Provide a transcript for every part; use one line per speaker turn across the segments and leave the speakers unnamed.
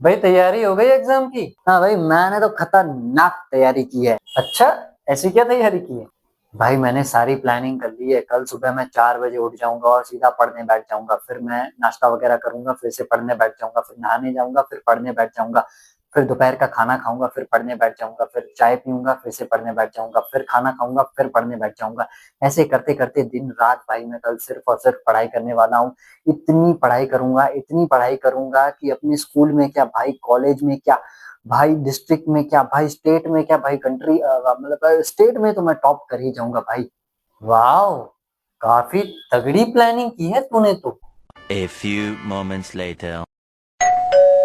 भाई तैयारी हो गई एग्जाम की? हाँ भाई, मैंने तो खतरनाक तैयारी की है। अच्छा, ऐसी क्या तैयारी की है? भाई मैंने सारी प्लानिंग कर ली है। कल सुबह मैं 4 बजे उठ जाऊंगा और सीधा पढ़ने बैठ जाऊंगा। फिर मैं नाश्ता वगैरह करूंगा, फिर से पढ़ने बैठ जाऊंगा, फिर नहाने जाऊंगा, फिर पढ़ने बैठ जाऊंगा, फिर दोपहर का खाना खाऊंगा, फिर पढ़ने बैठ जाऊंगा, फिर चाय पीऊंगा, फिर से पढ़ने बैठ जाऊंगा, फिर खाना खाऊंगा, फिर पढ़ने बैठ जाऊंगा। ऐसे करते करते दिन रात भाई मैं कल सिर्फ और सिर्फ पढ़ाई करने वाला हूँ। इतनी पढ़ाई करूंगा, इतनी पढ़ाई करूंगा कि अपने स्कूल में क्या भाई, कॉलेज में क्या भाई, डिस्ट्रिक्ट में क्या भाई, स्टेट में क्या भाई, कंट्री मतलब स्टेट में तो मैं टॉप कर ही जाऊंगा भाई। वाह, काफी तगड़ी प्लानिंग की है तूने तो।
A few moments later.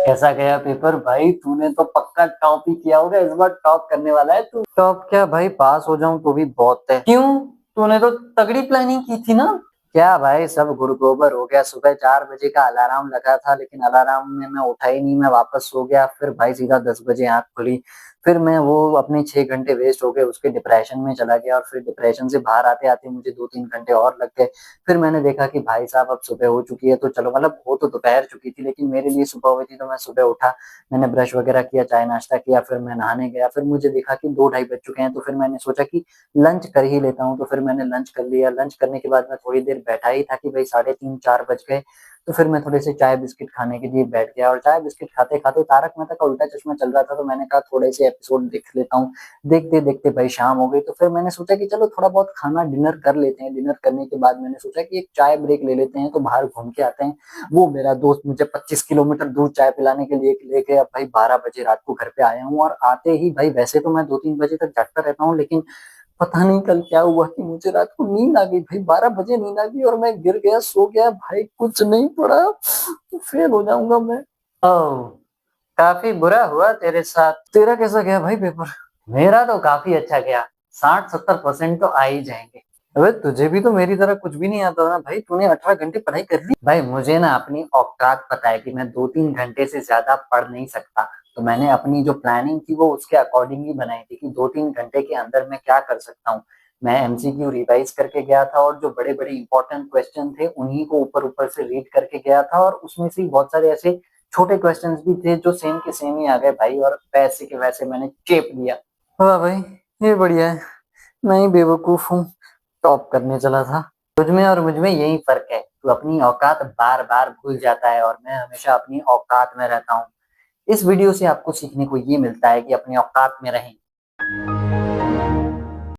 कैसा गया पेपर भाई? तूने तो पक्का टॉप ही किया होगा, इस बार टॉप करने वाला है तू। टॉप क्या भाई, पास हो जाऊं तो भी बहुत है। क्यों? तूने तो तगड़ी प्लानिंग की थी ना। क्या भाई, सब गुड़ गोबर हो गया। सुबह 4 बजे का अलार्म लगा था, लेकिन अलार्म में मैं उठा ही नहीं, मैं वापस सो गया। फिर भाई सीधा 10 बजे आंख खुली। फिर मैं वो अपने 6 घंटे वेस्ट हो गए, उसके डिप्रेशन में चला गया। और फिर डिप्रेशन से बाहर आते आते मुझे 2-3 घंटे और लग गए। फिर मैंने देखा कि भाई साहब अब सुबह हो चुकी है, तो चलो, मतलब वो तो दोपहर चुकी थी लेकिन मेरे लिए सुबह हुई थी। तो मैं सुबह उठा, मैंने ब्रश वगैरह किया, चाय नाश्ता किया, फिर मैं नहाने गया। फिर मुझे देखा कि 2-2:30 बज चुके हैं, तो फिर मैंने सोचा कि लंच कर ही लेता हूँ। तो फिर मैंने लंच कर लिया। लंच करने के बाद मैं थोड़ी देर बैठा ही था कि भाई 3:30-4 बज गए। तो फिर मैं थोड़े से चाय बिस्किट खाने के लिए बैठ गया, और चाय बिस्किट खाते खाते तारक मेहता का उल्टा चश्मा चल रहा था, तो मैंने कहा थोड़े से एपिसोड देख लेता हूँ। देखते देखते भाई शाम हो गई। तो फिर मैंने सोचा कि चलो थोड़ा बहुत खाना डिनर कर लेते हैं। डिनर करने के बाद मैंने सोचा कि एक चाय ब्रेक ले लेते हैं, तो बाहर घूम के आते हैं। वो मेरा दोस्त मुझे 25 किलोमीटर दूर चाय पिलाने के लिए लेके, अब भाई 12 बजे रात को घर पे आया हूँ। और आते ही भाई, वैसे तो मैं 2-3 बजे तक जागता रहता हूँ, लेकिन पता नहीं कल क्या हुआ कि मुझे रात को नींद आ गई भाई। 12 बजे नींद आ गई और मैं गिर गया, सो गया भाई, कुछ नहीं पड़ा। फेल हो जाऊंगा मैं। ओह, काफी बुरा हुआ तेरे साथ। तेरा कैसा गया भाई पेपर? मेरा तो काफी अच्छा गया। 60-70% तो आ ही जाएंगे। अबे तुझे भी तो मेरी तरह कुछ भी नहीं आता ना भाई। तूने 18 घंटे पढ़ाई कर ली। भाई मुझे ना अपनी औकात पता है कि मैं 2-3 घंटे से ज्यादा पढ़ नहीं सकता। तो मैंने अपनी जो प्लानिंग थी वो उसके अकॉर्डिंग ही बनाई थी कि 2-3 घंटे के अंदर मैं क्या कर सकता हूँ। मैं एमसीक्यू रिवाइज करके गया था, और जो बड़े बड़े इंपॉर्टेंट क्वेश्चन थे उन्हीं को ऊपर ऊपर से रीड करके गया था। और उसमें से बहुत सारे ऐसे छोटे क्वेश्चंस भी थे जो सेम के सेम ही आ गए भाई, और वैसे के वैसे मैंने चेप दिया। वाह भाई, ये बढ़िया है। मैं ही बेवकूफ हूँ, टॉप करने चला था। तुझ में और मुझ में यही फर्क है, तू अपनी औकात बार बार भूल जाता है और मैं हमेशा अपनी औकात में रहता हूँ। इस वीडियो से आपको सीखने को ये मिलता है कि अपनी औकात में रहें।